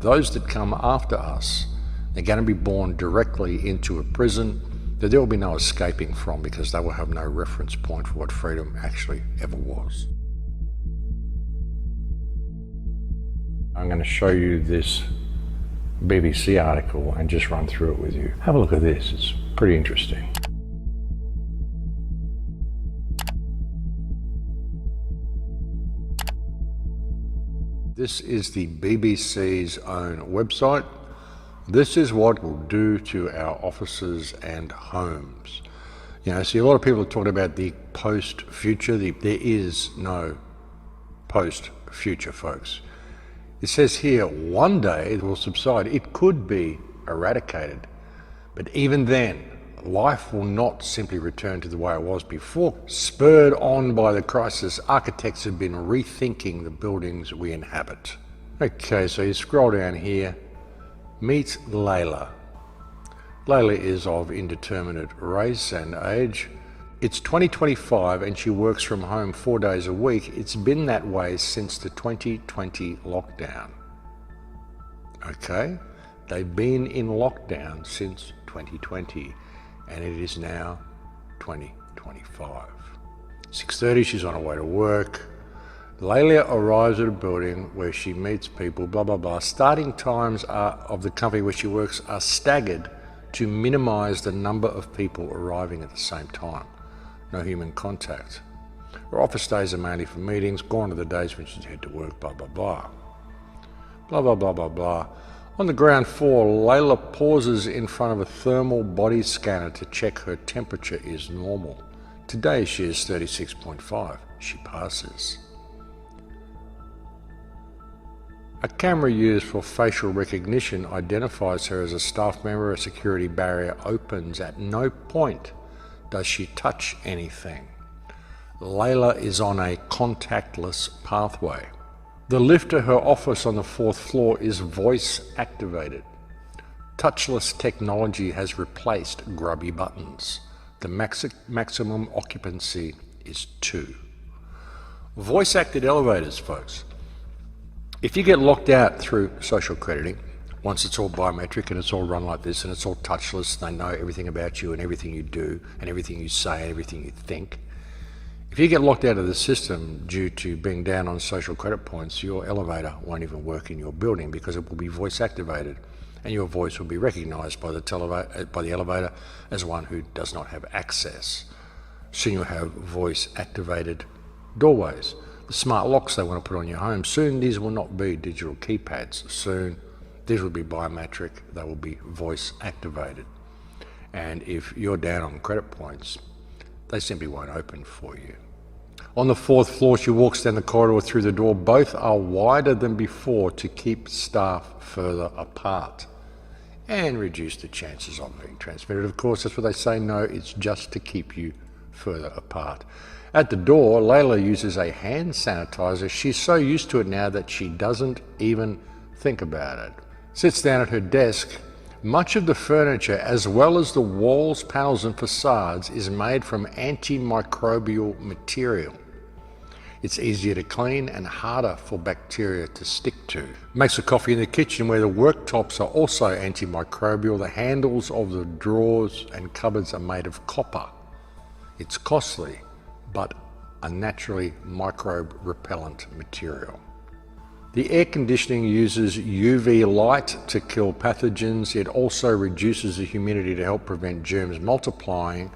Those that come after us, they're going to be born directly into a prison that there will be no escaping from, because they will have no reference point for what freedom actually ever was. I'm going to show you this BBC article and just run through it with you. Have a look at this, it's pretty interesting. This is the BBC's own website. This is what will do to our offices and homes. You know, see, a lot of people are talking about the post-future. There is no post-future, folks. It says here, one day it will subside. It could be eradicated. But even then, life will not simply return to the way it was before. Spurred on by the crisis, architects have been rethinking the buildings we inhabit. Okay, so you scroll down here. Meet Layla. Layla is of indeterminate race and age. It's 2025 and she works from home 4 days a week. It's been that way since the 2020 lockdown. Okay, they've been in lockdown since 2020 and it is now 2025. 6:30, she's on her way to work. Layla arrives at a building where she meets people, blah, blah, blah. Starting times of the company where she works are staggered to minimize the number of people arriving at the same time. No human contact. Her office days are mainly for meetings, gone are the days when she'd head to work, blah, blah, blah. Blah, blah, blah, blah, blah. On the ground floor, Layla pauses in front of a thermal body scanner to check her temperature is normal. Today she is 36.5. She passes. A camera used for facial recognition identifies her as a staff member. A security barrier opens. At no point does she touch anything. Layla is on a contactless pathway. The lift to her office on the 4th floor is voice activated. Touchless technology has replaced grubby buttons. The maximum occupancy is 2. Voice acted elevators, folks. If you get locked out through social crediting, once it's all biometric and it's all run like this and it's all touchless, they know everything about you and everything you do and everything you say and everything you think. If you get locked out of the system due to being down on social credit points, your elevator won't even work in your building because it will be voice activated and your voice will be recognized by the elevator as one who does not have access. Soon you'll have voice activated doorways. The smart locks they want to put on your home, soon these will not be digital keypads. Soon these will be biometric, they will be voice activated. And if you're down on credit points, they simply won't open for you. On the 4th floor, she walks down the corridor through the door. Both are wider than before to keep staff further apart and reduce the chances of being transmitted. Of course, that's what they say. No, it's just to keep you further apart. At the door, Layla uses a hand sanitizer. She's so used to it now that she doesn't even think about it. Sits down at her desk. Much of the furniture, as well as the walls, panels and facades, is made from antimicrobial material. It's easier to clean and harder for bacteria to stick to. Makes her coffee in the kitchen where the worktops are also antimicrobial. The handles of the drawers and cupboards are made of copper. It's costly, but a naturally microbe repellent material. The air conditioning uses UV light to kill pathogens. It also reduces the humidity to help prevent germs multiplying,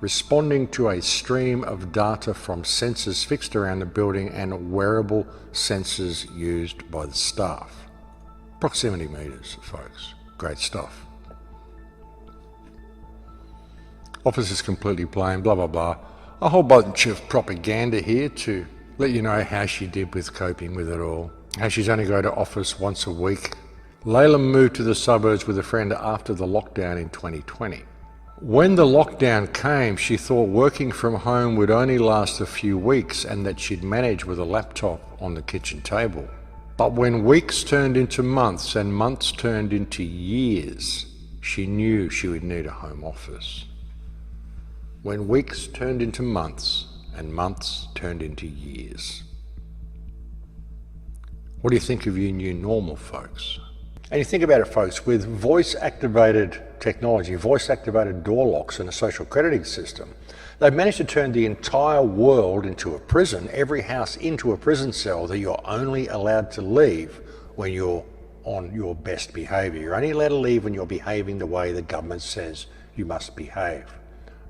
responding to a stream of data from sensors fixed around the building and wearable sensors used by the staff. Proximity meters, folks. Great stuff. Office is completely plain, blah, blah, blah. A whole bunch of propaganda here to let you know how she did with coping with it all. How she's only going to office once a week. Layla moved to the suburbs with a friend after the lockdown in 2020. When the lockdown came, she thought working from home would only last a few weeks and that she'd manage with a laptop on the kitchen table. But when weeks turned into months and months turned into years, she knew she would need a home office. When weeks turned into months and months turned into years. What do you think of your new normal, folks? And you think about it, folks, with voice-activated technology, voice-activated door locks and a social crediting system, they've managed to turn the entire world into a prison, every house into a prison cell that you're only allowed to leave when you're on your best behaviour. You're only allowed to leave when you're behaving the way the government says you must behave.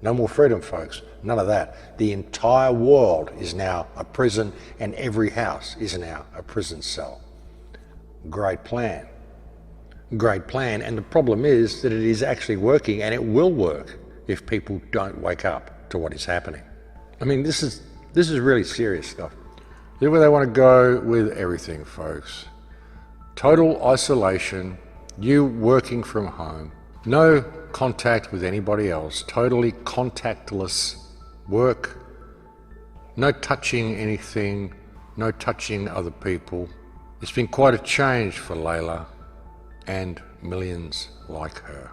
No more freedom, folks. None of that. The entire world is now a prison and every house is now a prison cell. Great plan. Great plan. And the problem is that it is actually working, and it will work if people don't wake up to what is happening. I mean, this is really serious stuff. This is where they want to go with everything, folks. Total isolation, you working from home, no contact with anybody else, totally contactless work, no touching anything, no touching other people. It's been quite a change for Layla and millions like her.